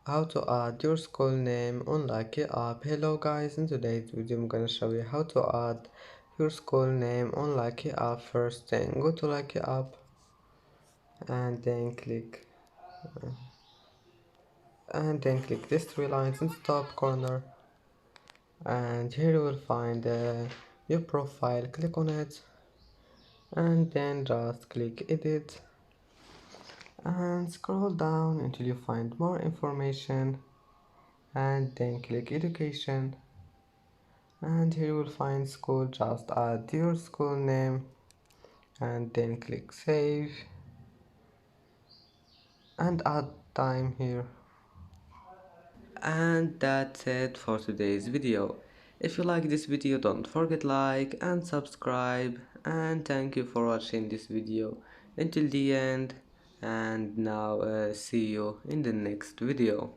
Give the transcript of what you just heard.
How to add your school name on Likee app. Hello guys, in today's video I'm gonna show you how to add your school name on Likee app. First thing, go to Likee app and then click these three lines in the top corner, and here you will find your profile. Click on it and then just click edit and scroll down until you find more information, and then click education, and here you will find school. Just add your school name and then click save and add time here. And that's it for today's video. If you like this video, don't forget like and subscribe, and thank you for watching this video until the end. And now see you in the next video.